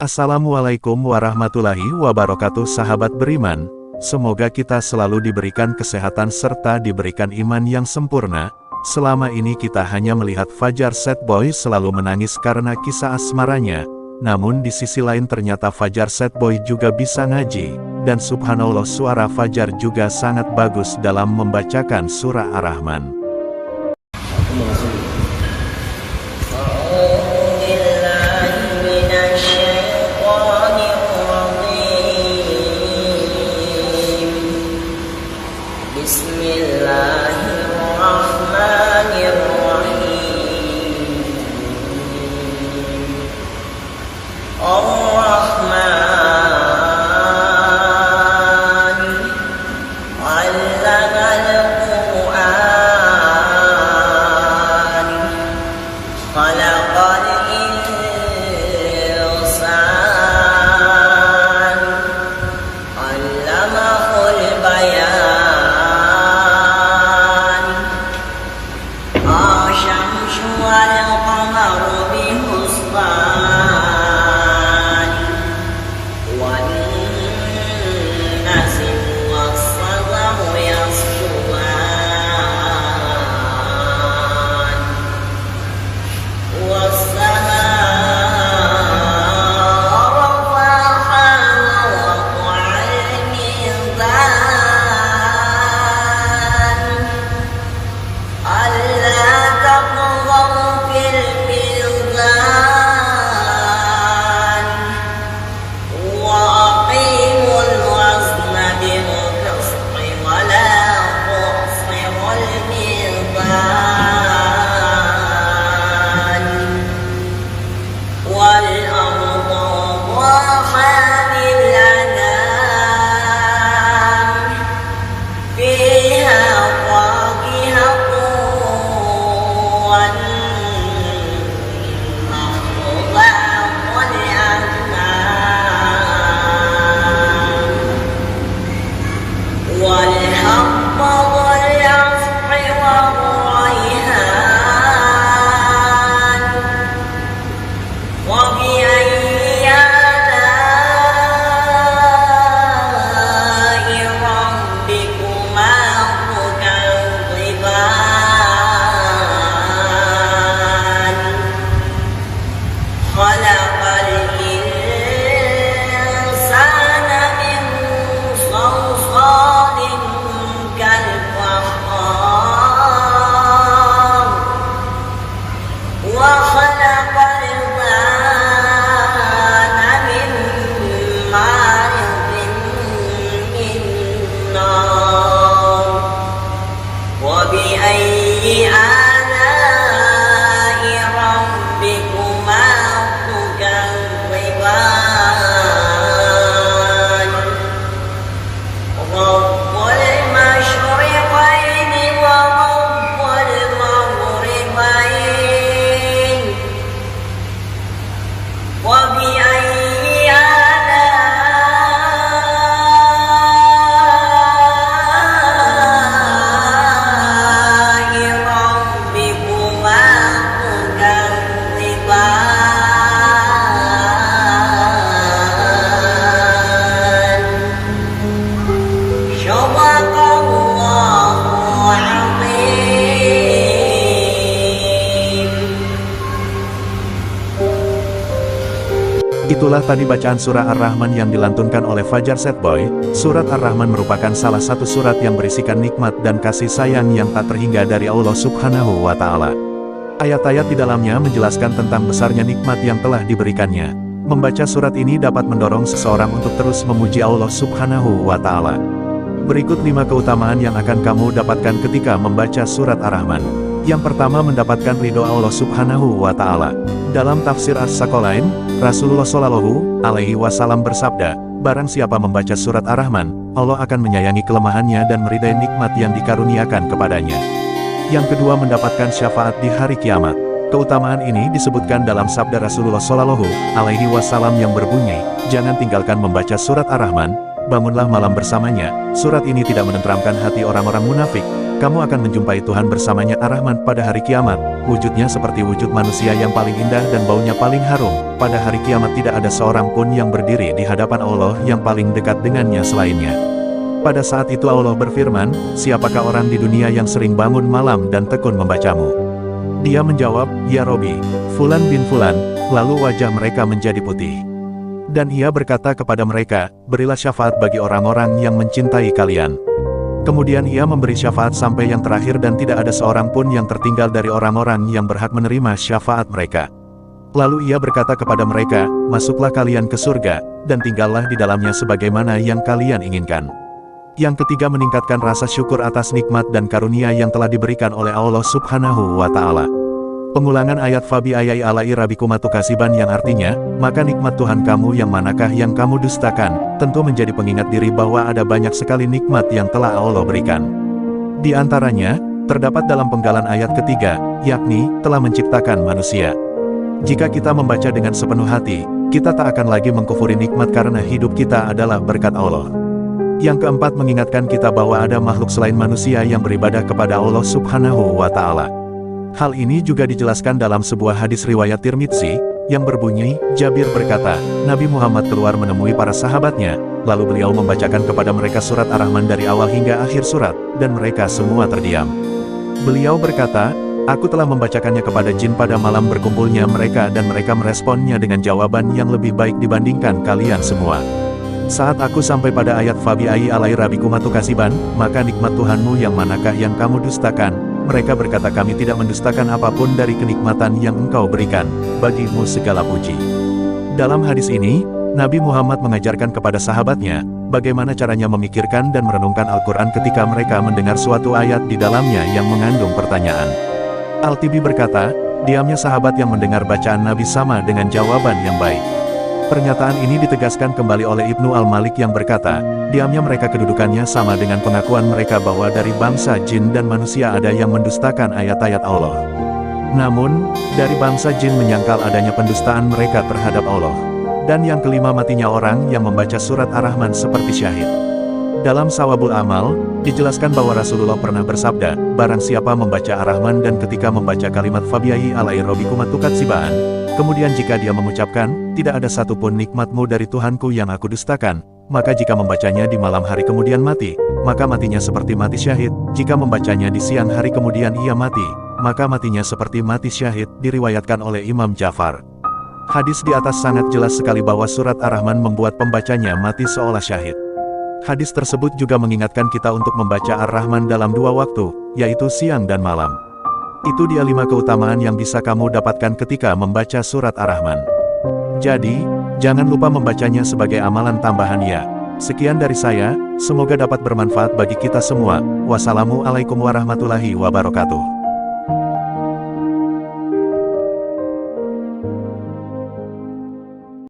Assalamualaikum warahmatullahi wabarakatuh sahabat beriman, semoga kita selalu diberikan kesehatan serta diberikan iman yang sempurna. Selama ini kita hanya melihat Fajar Sad Boy selalu menangis karena kisah asmaranya, namun di sisi lain ternyata Fajar Sad Boy juga bisa ngaji, dan subhanallah suara Fajar juga sangat bagus dalam membacakan surah Ar-Rahman. Itulah tadi bacaan surah Ar-Rahman yang dilantunkan oleh Fajar Sad Boy. Surat Ar-Rahman merupakan salah satu surat yang berisikan nikmat dan kasih sayang yang tak terhingga dari Allah Subhanahu wa Ta'ala. Ayat-ayat di dalamnya menjelaskan tentang besarnya nikmat yang telah diberikannya. Membaca surat ini dapat mendorong seseorang untuk terus memuji Allah Subhanahu wa Ta'ala. Berikut 5 keutamaan yang akan kamu dapatkan ketika membaca surat Ar-Rahman. Yang pertama, mendapatkan ridho Allah Subhanahu wa Ta'ala. Dalam tafsir As-Sakolain, Rasulullah Shallallahu Alaihi Wasallam bersabda, barang siapa membaca surat Ar-Rahman, Allah akan menyayangi kelemahannya dan meridai nikmat yang dikaruniakan kepadanya. Yang kedua, mendapatkan syafaat di hari kiamat. Keutamaan ini disebutkan dalam sabda Rasulullah Shallallahu Alaihi Wasallam yang berbunyi, jangan tinggalkan membaca surat Ar-Rahman, bangunlah malam bersamanya. Surat ini tidak menenteramkan hati orang-orang munafik, kamu akan menjumpai Tuhan bersamanya Ar-Rahman pada hari kiamat. Wujudnya seperti wujud manusia yang paling indah dan baunya paling harum. Pada hari kiamat tidak ada seorang pun yang berdiri di hadapan Allah yang paling dekat dengannya selainnya. Pada saat itu Allah berfirman, siapakah orang di dunia yang sering bangun malam dan tekun membacamu? Dia menjawab, ya Robi, Fulan bin Fulan, lalu wajah mereka menjadi putih. Dan ia berkata kepada mereka, berilah syafaat bagi orang-orang yang mencintai kalian. Kemudian ia memberi syafaat sampai yang terakhir dan tidak ada seorang pun yang tertinggal dari orang-orang yang berhak menerima syafaat mereka. Lalu ia berkata kepada mereka, masuklah kalian ke surga, dan tinggallah di dalamnya sebagaimana yang kalian inginkan. Yang ketiga meningkatkan rasa syukur atas nikmat dan karunia yang telah diberikan oleh Allah Subhanahu wa Ta'ala. Pengulangan ayat Fabi ayai alai rabikumatu kasiban yang artinya, maka nikmat Tuhan kamu yang manakah yang kamu dustakan, tentu menjadi pengingat diri bahwa ada banyak sekali nikmat yang telah Allah berikan. Di antaranya, terdapat dalam penggalan ayat ketiga, yakni, telah menciptakan manusia. Jika kita membaca dengan sepenuh hati, kita tak akan lagi mengkufuri nikmat karena hidup kita adalah berkat Allah. Yang keempat mengingatkan kita bahwa ada makhluk selain manusia yang beribadah kepada Allah Subhanahu wa Ta'ala. Hal ini juga dijelaskan dalam sebuah hadis riwayat Tirmidzi, yang berbunyi, Jabir berkata, Nabi Muhammad keluar menemui para sahabatnya, lalu beliau membacakan kepada mereka surat Ar-Rahman dari awal hingga akhir surat, dan mereka semua terdiam. Beliau berkata, aku telah membacakannya kepada jin pada malam berkumpulnya mereka dan mereka meresponnya dengan jawaban yang lebih baik dibandingkan kalian semua. Saat aku sampai pada ayat Fabi ayai alai rabikumatu kasiban, maka nikmat Tuhanmu yang manakah yang kamu dustakan? Mereka berkata kami tidak mendustakan apapun dari kenikmatan yang engkau berikan, bagimu segala puji. Dalam hadis ini, Nabi Muhammad mengajarkan kepada sahabatnya, bagaimana caranya memikirkan dan merenungkan Al-Quran ketika mereka mendengar suatu ayat di dalamnya yang mengandung pertanyaan. Al-Tibi berkata, diamnya sahabat yang mendengar bacaan Nabi sama dengan jawaban yang baik. Pernyataan ini ditegaskan kembali oleh Ibnu Al-Malik yang berkata, diamnya mereka kedudukannya sama dengan pengakuan mereka bahwa dari bangsa jin dan manusia ada yang mendustakan ayat-ayat Allah. Namun, dari bangsa jin menyangkal adanya pendustaan mereka terhadap Allah. Dan yang kelima matinya orang yang membaca surat Ar-Rahman seperti syahid. Dalam Sawabul Amal, dijelaskan bahwa Rasulullah pernah bersabda, barang siapa membaca Ar-Rahman dan ketika membaca kalimat Fabiyayi alai robikumatu katsibaan, kemudian jika dia mengucapkan, tidak ada satupun nikmatmu dari Tuhanku yang aku dustakan, maka jika membacanya di malam hari kemudian mati, maka matinya seperti mati syahid, jika membacanya di siang hari kemudian ia mati, maka matinya seperti mati syahid, diriwayatkan oleh Imam Ja'far. Hadis di atas sangat jelas sekali bahwa surat Ar-Rahman membuat pembacanya mati seolah syahid. Hadis tersebut juga mengingatkan kita untuk membaca Ar-Rahman dalam dua waktu, yaitu siang dan malam. Itu dia 5 keutamaan yang bisa kamu dapatkan ketika membaca surat Ar-Rahman. Jadi, jangan lupa membacanya sebagai amalan tambahan ya. Sekian dari saya, semoga dapat bermanfaat bagi kita semua. Wassalamualaikum warahmatullahi wabarakatuh.